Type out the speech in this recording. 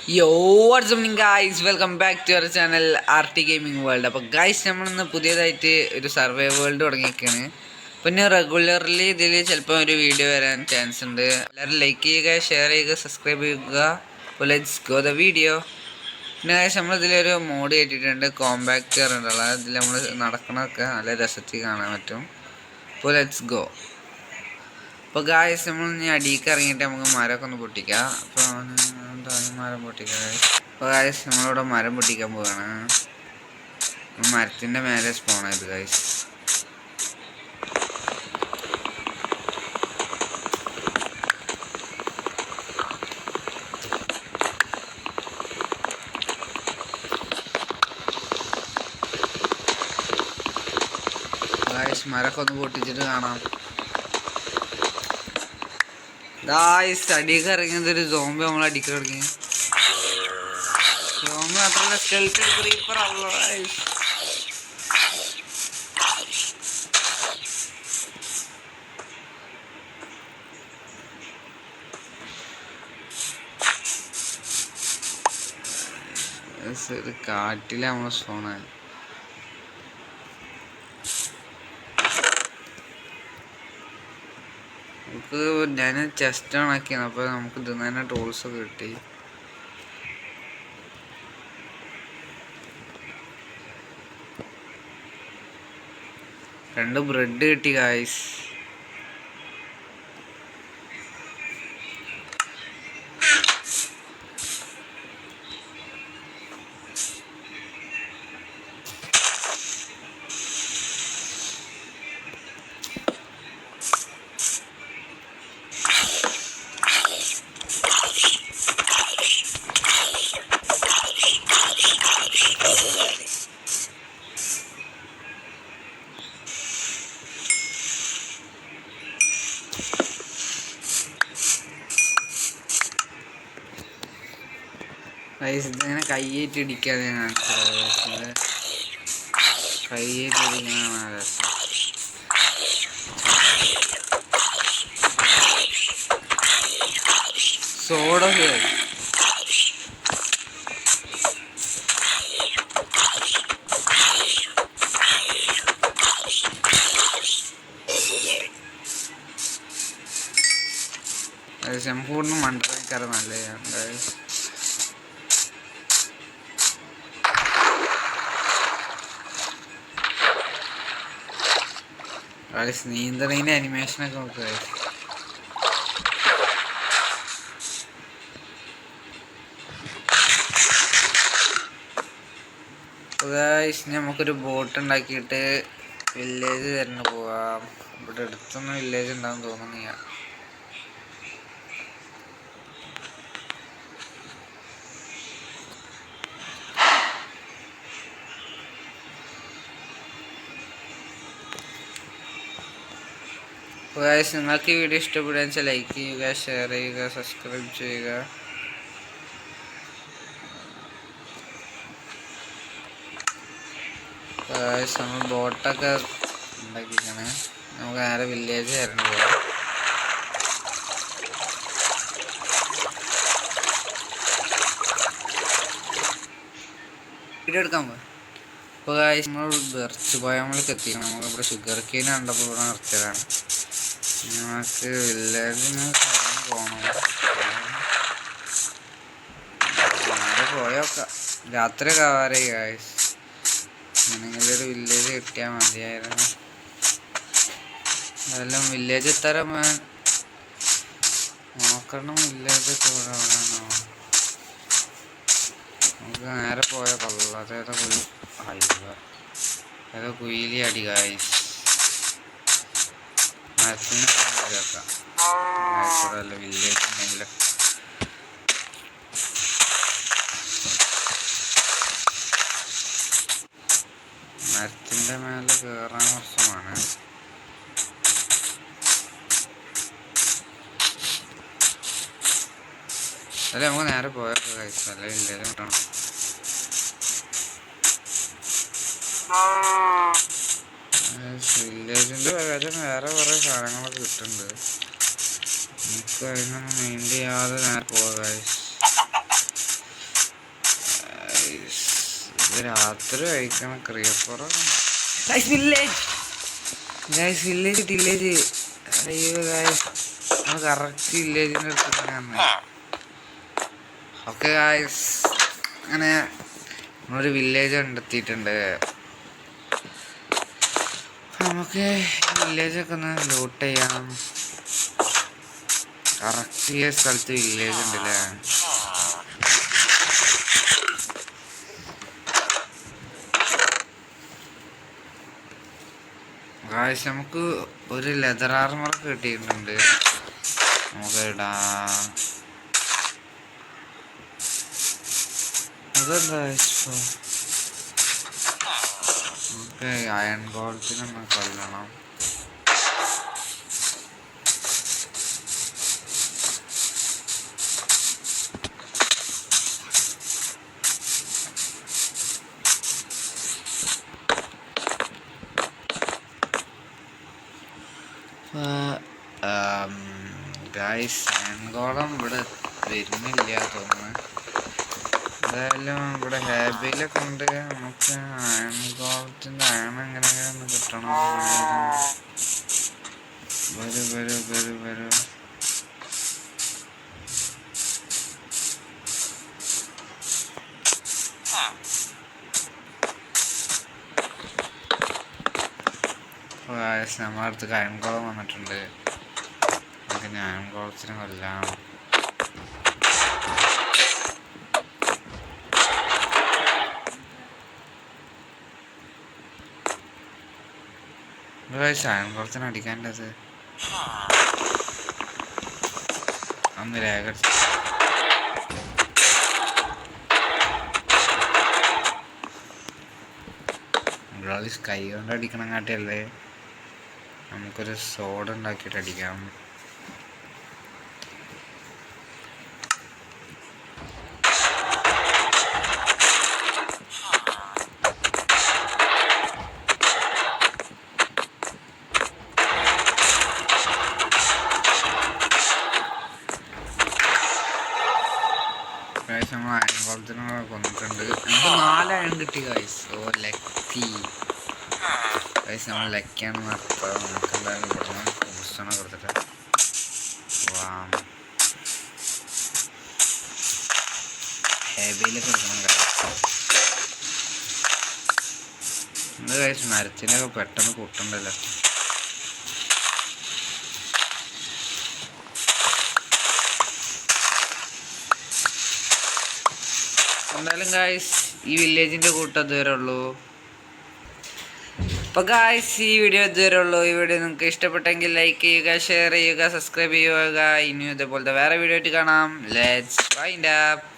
Yo, what's up guys? Welcome back to our channel RT Gaming World. അപ്പോൾ guys നമ്മളിന്ന് പുതിയതായിട്ട് ഒരു survey world തുടങ്ങിയിരിക്കുകയാണ്. പിന്നെ റെഗുലർലി ഇതിൽ ചിലപ്പോൾ ഒരു വീഡിയോ വരാൻ ചാൻസ് ഉണ്ട്. എല്ലാവരും ലൈക്ക് ചെയ്യുക, ഷെയർ ചെയ്യുക, സബ്സ്ക്രൈബ് ചെയ്യുക. അപ്പോൾ ലെറ്റ്സ് ഗോ ദ വീഡിയോ. പിന്നെ ഗൈസ് നമ്മളിതിലൊരു മോഡ് കയറ്റിയിട്ടുണ്ട്, കോമ്പാക്റ്റർ ഉണ്ടല്ലോ. അതിൽ നമ്മൾ നടക്കണമൊക്കെ നല്ല രസത്തിൽ കാണാൻ പറ്റും. അപ്പോൾ ലെറ്റ്സ് ഗോ. അപ്പോൾ ഗായ്സ് നമ്മൾ ഇനി അടിയിലേക്ക് ഇറങ്ങിയിട്ട് നമുക്ക് മരമൊക്കെ ഒന്ന് പൊട്ടിക്കാം. അപ്പോൾ മരം പൊട്ടിക്കാം. അപ്പോൾ ഗായ്സ് നമ്മളിവിടെ മരം പൊട്ടിക്കാൻ പോവുകയാണ്. മരത്തിൻ്റെ മേലെ സ്പോൺ ആയത് ഗായ്സ്. ഗായ്സ് മരമൊക്കെ ഒന്ന് പൊട്ടിച്ചിട്ട് കാണാം. ഗായ്സ് അടിയൊക്കെ ഇറങ്ങിയത് ഒരു സോംബി നമ്മൾ അടിക്ക് തുടങ്ങി. സോംബി മാത്രമല്ല, സ്കെൽറ്റൻ ക്രീപ്പർ ആണല്ലോ ഗായ്സ്. കാട്ടിലെ നമ്മളെ സ്പോണാണ്. നമുക്ക് ഞാൻ ചെസ്റ്റ് ഓണാക്കിയാണ്. അപ്പോൾ നമുക്ക് ഇതിൽ നിന്ന് തന്നെ ടൂൾസൊക്കെ കിട്ടി. രണ്ട് ബ്രെഡ് കിട്ടി ഗായ്സ്. ഇതിങ്ങനെ കയ്യേറ്റ് ഇടിക്കാതെ കയ്യേറ്റ് ഇടിക്കാനാണ് രസം. സോഡൊക്കെ സമ്പൂർണ്ണ മണ്ടക്കാരൻ നല്ലതാണ്. നീന്തണീൻ്റെ അനിമേഷനൊക്കെ നോക്കുക. നമുക്കൊരു ബോട്ട് ഉണ്ടാക്കിയിട്ട് വില്ലേജ് തന്നെ പോവാം. ഇവിടെ അടുത്തൊന്നും വില്ലേജ് ഉണ്ടാകും തോന്നുന്നില്ല. ഗായ്സ് നിങ്ങൾക്ക് ഈ വീഡിയോ ഇഷ്ടപ്പെടുകയെന്ന് വെച്ചാൽ ലൈക്ക് ചെയ്യുക, ഷെയർ ചെയ്യുക, സബ്സ്ക്രൈബ് ചെയ്യുക. ഗായ്സ് നമ്മൾ ബോട്ടൊക്കെ ഉണ്ടാക്കിയിരിക്കണേ. നമുക്ക് നേരെ വില്ലേജ് ആയിരുന്നു പോകാം. വീഡിയോ എടുക്കാൻ പോകാം. അപ്പോൾ ഗായ്സ് നമ്മൾ ബെർച്ച് പോയാൽ നമ്മൾക്ക് എത്തിക്കണം. നമുക്കിവിടെ ഷുഗർ കെയിൻ കണ്ടപ്പോൾ ഇവിടെ നിർത്തിയതാണ്. നമുക്ക് വില്ലേജിന് പോകണം. പോയോക്കാം. രാത്രി കാവാറായി ഗായ്സ്. അങ്ങനെയെങ്കിലും ഒരു വില്ലേജ് കിട്ടിയാൽ മതിയായിരുന്നു. അതെല്ലാം വില്ലേജ് എത്താൻ നോക്കണം. വില്ലേജ് ഒക്കെ ഇവിടെ എവിടെയാണോ? നമുക്ക് നേരെ പോയ കൊള്ളാതെ ഏതോ കുയിലി അടി ഗായ്സ്. മരത്തിന് വെക്കാം. വില്ലേജ് ഉണ്ടെങ്കിലും മരത്തിൻ്റെ മേലെ കയറാൻ കുറച്ചുമാണ്. അല്ല നമുക്ക് നേരെ പോയാൽ കഴിച്ചു. നല്ല വില്ലേജ് കിട്ടണം. വില്ലേജിൻ്റെ പകരം വേറെ കുറേ സാധനങ്ങളൊക്കെ കിട്ടുന്നുണ്ട്. നമുക്ക് അതിനൊന്നും മൈൻഡ് ചെയ്യാതെ നേരെ പോകാം ഗൈസ്. രാത്രി കഴിക്കണം ക്രിയപ്പുറ വില്ലേജ് ഗൈസ് വില്ലേജ് അയ്യോ ഗൈസ് നമ്മൾ കറക്റ്റ് വില്ലേജിൻ്റെ അടുത്ത് തന്നെയാണ്. ഓക്കെ ഗൈസ് അങ്ങനെ നമ്മളൊരു വില്ലേജ് കണ്ടെത്തിയിട്ടുണ്ട്. നമുക്ക് വില്ലേജൊക്കെ ഒന്ന് ലൂട്ട് ചെയ്യാം. കറക്റ്റ് ഈ സ്ഥലത്ത് വില്ലേജ് ഉണ്ടല്ലേ. ഗായ്സ് നമുക്ക് ഒരു ലെതർ ആർമറൊക്കെ കിട്ടിയിട്ടുണ്ട്. നമുക്ക് ഇടാം. അതെന്താ ഇപ്പോൾ നമുക്ക് അയൺ ഗോൾസിനൊന്ന് കൊല്ലണം. ഗായ്സ് അയൺഗോളം ഇവിടെ വരുന്നില്ല തോന്നുന്നു. എന്തായാലും ഇവിടെ ഹാബിയിലൊക്കെ ഉണ്ട്. നമുക്ക് അയൺഗോളത്തിൻ്റെ അയൺ എങ്ങനെയൊന്ന് കിട്ടണം. വരൂ നമ്മുടെ അടുത്ത് അയൺകോളം വന്നിട്ടുണ്ട്. നമുക്ക് അയൺകോളത്തിനെ കൊല്ലാം. അയൺകോളത്തിന് അടിക്കാണ്ടത് അന്ന് രേഖ കൈ കൊണ്ട് അടിക്കണം കാട്ടിയല്ലേ. നമുക്കൊരു സോഡ് ഉണ്ടാക്കിയിട്ട് അടിക്കാം. നമ്മൾ അയൺകോളത്തിനെ കൊന്നിട്ടുണ്ട്. നമുക്ക് 4 അയൺ കിട്ടി ഗൈസ്. ഓ ലക്കി ഗൈസ്, നമ്മൾ ലക്കിയാണ് നടത്താം. നമുക്ക് എന്തായാലും ഇവിടുന്ന് ബൂസ്റ്റണ കൊടുത്തിട്ട് ഹെവിയിലൊക്കെ എടുക്കണം ഗൈസ്. എന്ത് ഗൈസ് മരത്തിനൊക്കെ പെട്ടെന്ന് കൂട്ടുണ്ടല്ലോ. എന്തായാലും ഗായ്സ് ഈ വില്ലേജിൻ്റെ കൂട്ടം ഇതുവരെ ഉള്ളൂ. അപ്പോൾ ഗായ്സ് ഈ വീഡിയോ ഇതുവരെ ഉള്ളൂ. ഈ വീഡിയോ നിങ്ങൾക്ക് ഇഷ്ടപ്പെട്ടെങ്കിൽ ലൈക്ക് ചെയ്യുക, ഷെയർ ചെയ്യുക, സബ്സ്ക്രൈബ് ചെയ്യുക. ഇനിയും ഇതേപോലത്തെ വേറെ വീഡിയോ ആയിട്ട് കാണാം. Let's wind up.